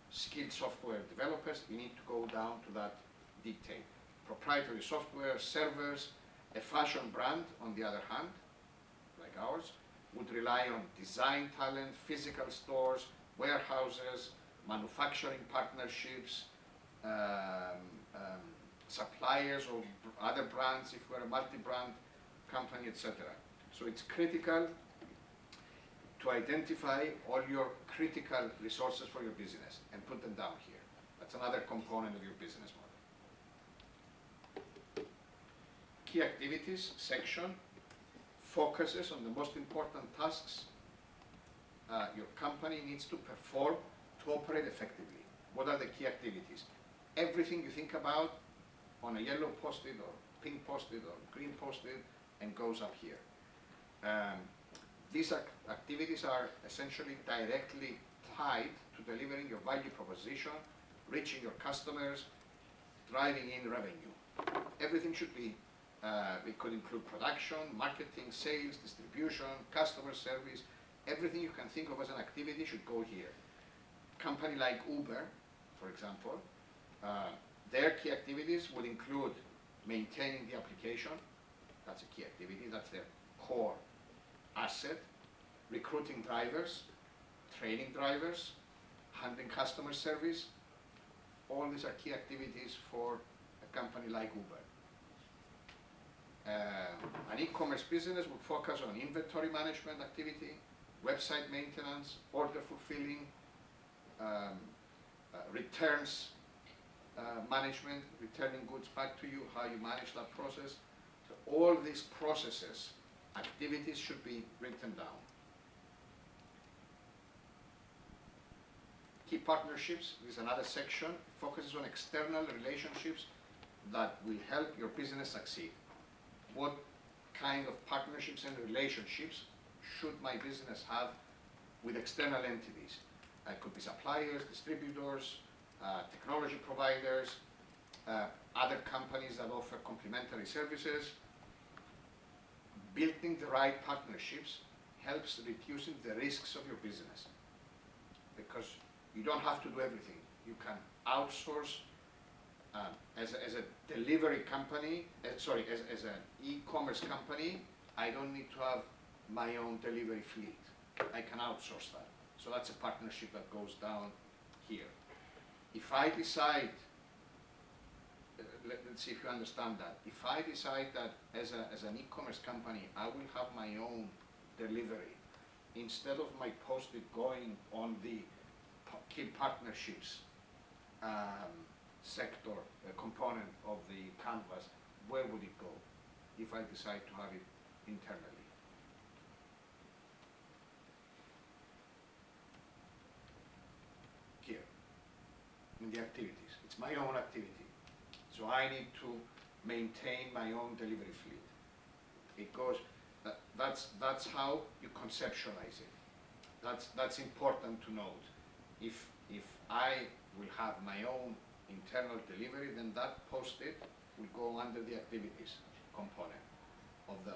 [SPEAKER 1] skilled software developers. You need to go down to that detail. Proprietary software, servers. A fashion brand, on the other hand, like ours, would rely on design talent, physical stores, warehouses, manufacturing partnerships, suppliers of other brands if we're a multi-brand company, etc. So it's critical to identify all your critical resources for your business and put them down here. That's another component of your business model. Key activities section focuses on the most important tasks your company needs to perform to operate effectively. What are the key activities? Everything you think about on a yellow post-it or pink post-it or green post-it, and goes up here. These activities are essentially directly tied to delivering your value proposition, reaching your customers, driving in revenue. Everything should be, it could include production, marketing, sales, distribution, customer service. Everything you can think of as an activity should go here. Company like Uber, for example, their key activities would include maintaining the application. That's a key activity, that's their core asset. Recruiting drivers, training drivers, handling customer service. All these are key activities for a company like Uber. An e-commerce business would focus on inventory management activity, website maintenance, order fulfilling, returns management, returning goods back to you, how you manage that process. So all these processes, activities should be written down. Key partnerships is another section, focuses on external relationships that will help your business succeed. What kind of partnerships and relationships should my business have with external entities? It could be suppliers, distributors, technology providers, other companies that offer complementary services. Building the right partnerships helps reducing the risks of your business, because you don't have to do everything. You can outsource as a delivery company, as an e-commerce company. I don't need to have my own delivery fleet. I can outsource that. So that's a partnership that goes down here. If I decide, let's see if you understand that. If I decide that as an e-commerce company, I will have my own delivery, instead of my post-it going on the key partnerships sector, component of the canvas, where would it go if I decide to have it internally? Here, in the activities. It's my own activity. So I need to maintain my own delivery fleet. It goes, that's how you conceptualize it. That's important to note. If I will have my own internal delivery, then that post-it will go under the activities component of the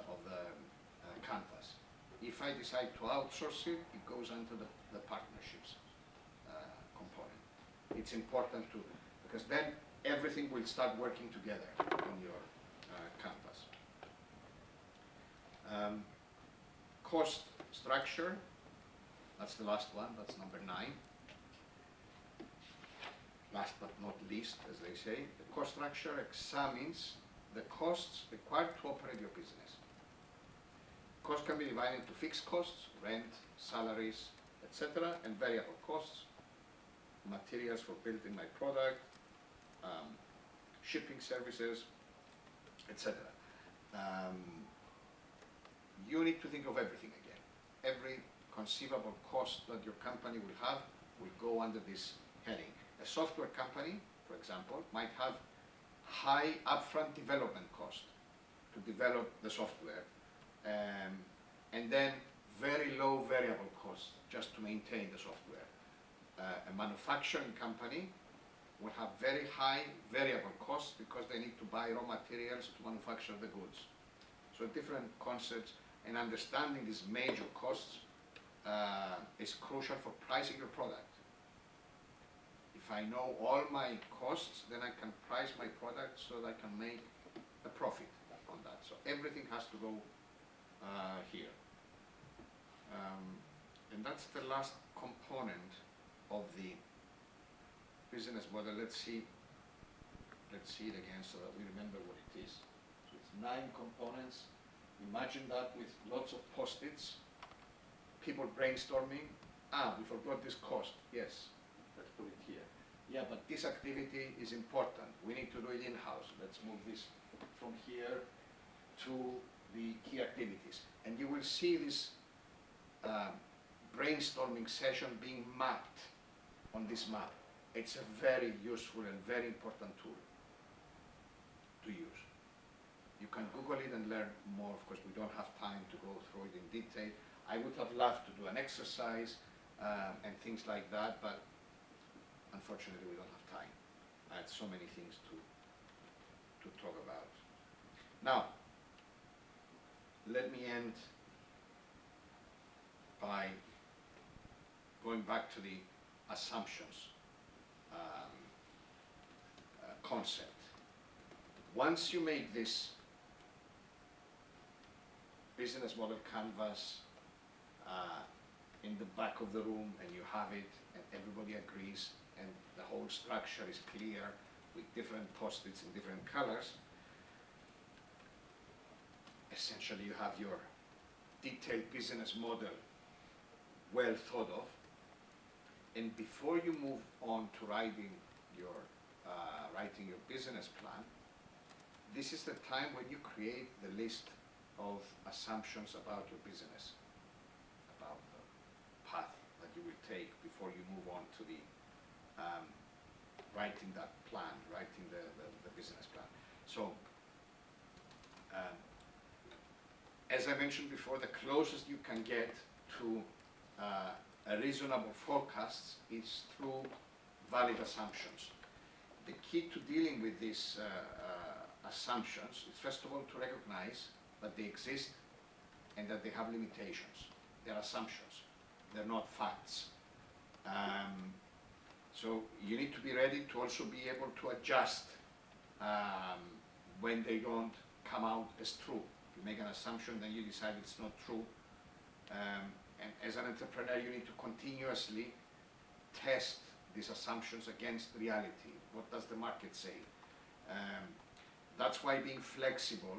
[SPEAKER 1] canvas. If I decide to outsource it, it goes under the partnerships component. It's important to, because then everything will start working together on your canvas. Cost structure, that's the last one, that's number 9. Last but not least, as they say, the cost structure examines the costs required to operate your business. Costs can be divided into fixed costs, rent, salaries, etc., and variable costs, materials for building my product, shipping services, etc. You need to think of everything again. Every conceivable cost that your company will have will go under this heading. A software company, for example, might have high upfront development cost to develop the software, and then very low variable cost just to maintain the software. A manufacturing company will have very high variable costs because they need to buy raw materials to manufacture the goods. So different concepts, and understanding these major costs is crucial for pricing your product. If I know all my costs, then I can price my product so that I can make a profit on that. So everything has to go here. And that's the last component of the business model. Let's see it again so that we remember what it is. So it's 9 components. Imagine that with lots of post-its, people brainstorming. We forgot this cost. Yes, let's put it here. Yeah, but this activity is important. We need to do it in-house. Let's move this from here to the key activities. And you will see this brainstorming session being mapped on this map. It's a very useful and very important tool to use. You can Google it and learn more. Of course, we don't have time to go through it in detail. I would have loved to do an exercise and things like that, but unfortunately we don't have time. I had so many things to talk about. Now, let me end by going back to the assumptions concept. Once you make this business model canvas in the back of the room and you have it and everybody agrees and the whole structure is clear with different post-its in different colors, essentially you have your detailed business model well thought of, and before you move on to writing your business plan, this is the time when you create the list of assumptions about your business, about the path that you will take before you move on to the writing that plan, writing the business plan. So, as I mentioned before, the closest you can get to a reasonable forecast is through valid assumptions. The key to dealing with these assumptions is, first of all, to recognize that they exist and that they have limitations. They're assumptions, they're not facts. So you need to be ready to also be able to adjust when they don't come out as true. You make an assumption, then you decide it's not true. And as an entrepreneur, you need to continuously test these assumptions against reality. What does the market say? That's why being flexible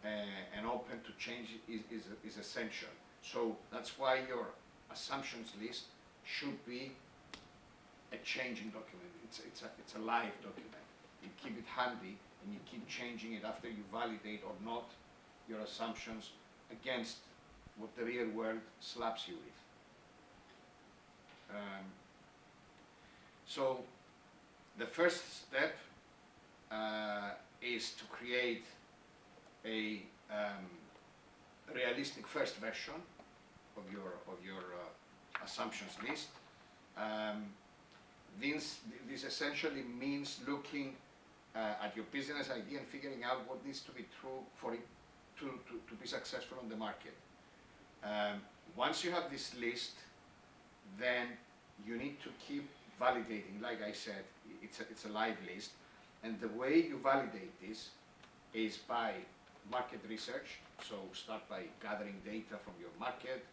[SPEAKER 1] and open to change is essential. So that's why your assumptions list should be a changing document. It's a live document. You keep it handy and you keep changing it after you validate or not your assumptions against what the real world slaps you with. So the first step is to create a realistic first version of your assumptions list. This essentially means looking at your business idea and figuring out what needs to be true for it to be successful on the market. Once you have this list, then you need to keep validating. Like I said, it's a live list, and the way you validate this is by market research. So start by gathering data from your market.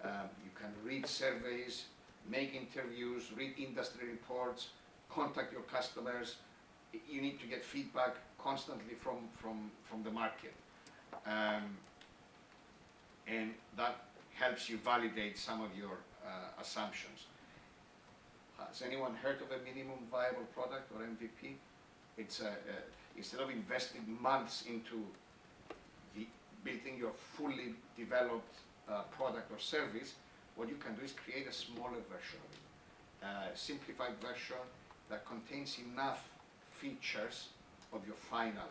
[SPEAKER 1] You can read surveys, make interviews, read industry reports, contact your customers. You need to get feedback constantly from the market. And that helps you validate some of your assumptions. Has anyone heard of a minimum viable product, or MVP? It's instead of investing months into building your fully developed product or service, what you can do is create a smaller version of it, a simplified version that contains enough features of your final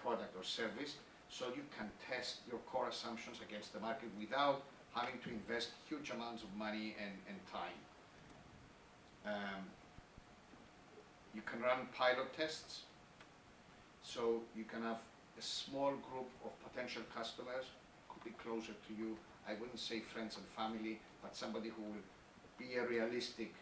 [SPEAKER 1] product or service, so you can test your core assumptions against the market without having to invest huge amounts of money and time. You can run pilot tests, so you can have a small group of potential customers, could be closer to you. I wouldn't say friends and family, but somebody who will be a realistic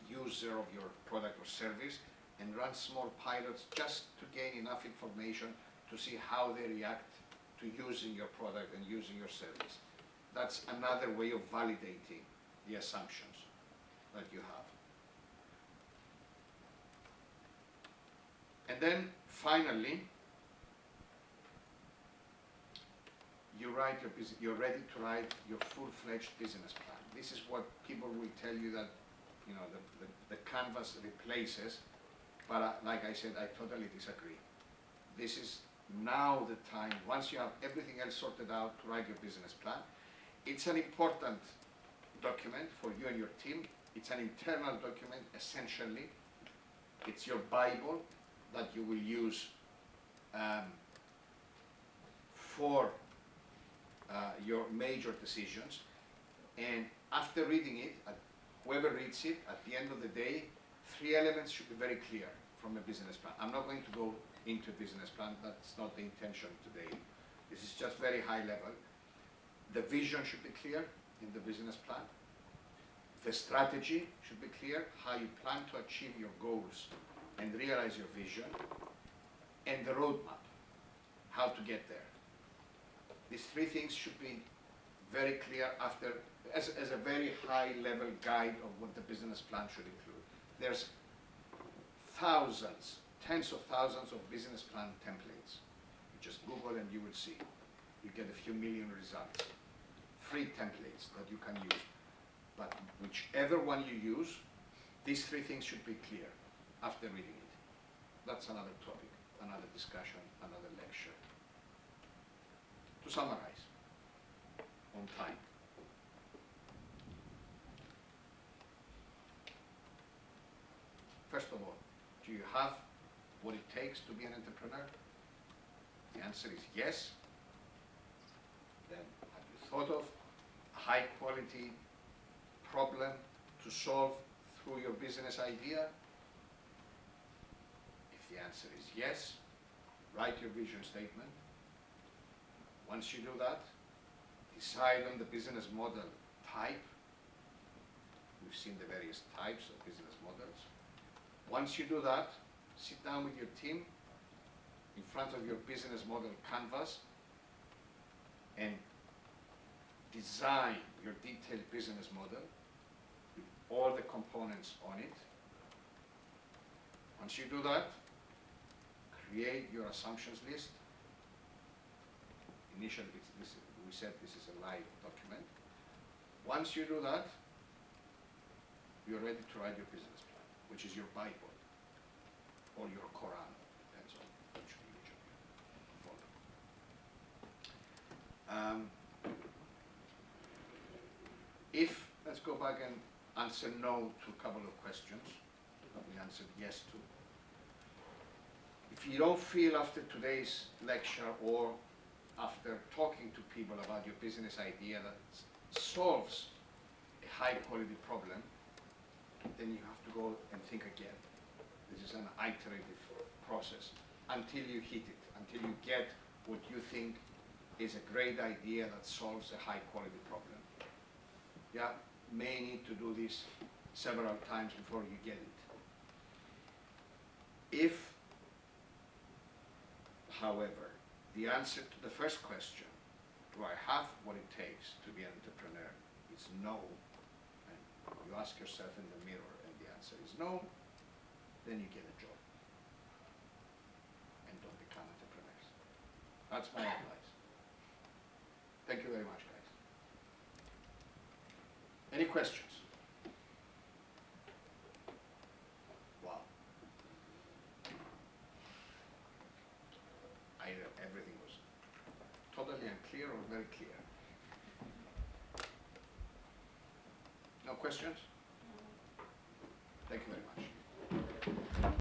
[SPEAKER 1] user of your product or service, and run small pilots just to gain enough information to see how they react to using your product and using your service. That's another way of validating the assumptions that you have. And then finally, you're ready to write your full-fledged business plan. This is what people will tell you that, you know, the canvas replaces, but like I said, I totally disagree. This is now the time, once you have everything else sorted out, to write your business plan. It's an important document for you and your team. It's an internal document, essentially. It's your Bible that you will use for your major decisions. And after reading it, whoever reads it, at the end of the day, 3 elements should be very clear from a business plan. I'm not going to go into a business plan, that's not the intention today. This is just very high level. The vision should be clear in the business plan. The strategy should be clear, how you plan to achieve your goals and realize your vision. And the roadmap, how to get there. These 3 things should be very clear as a very high level guide of what the business plan should include. There's thousands, tens of thousands of business plan templates. You just Google and you will see. You get a few million results. Free templates that you can use. But whichever one you use, these 3 things should be clear after reading it. That's another topic, another discussion, another lecture. To summarize, on time. first of all, do you have what it takes to be an entrepreneur? The answer is yes. Then have you thought of a high quality problem to solve through your business idea? If the answer is yes, write your vision statement. Once you do that, decide on the business model type. We've seen the various types of business models. Once you do that, sit down with your team in front of your business model canvas and design your detailed business model with all the components on it. Once you do that, create your assumptions list. Initially, we said this is a live document. Once you do that, you're ready to write your business plan, which is your Bible or your Quran, depends on which religion you follow. Let's go back and answer no to a couple of questions that we answered yes to. If you don't feel after today's lecture or after talking to people about your business idea that solves a high quality problem, then you have to go and think again. This is an iterative process until you hit it, until you get what you think is a great idea that solves a high quality problem. Yeah, may need to do this several times before you get it. If, however, the answer to the first question, do I have what it takes to be an entrepreneur, is no, and you ask yourself in the mirror and the answer is no, then you get a job and don't become entrepreneurs. That's my advice. Thank you very much, guys. Any questions? Wow. Either everything was totally unclear or very clear. No questions? Thank you very much.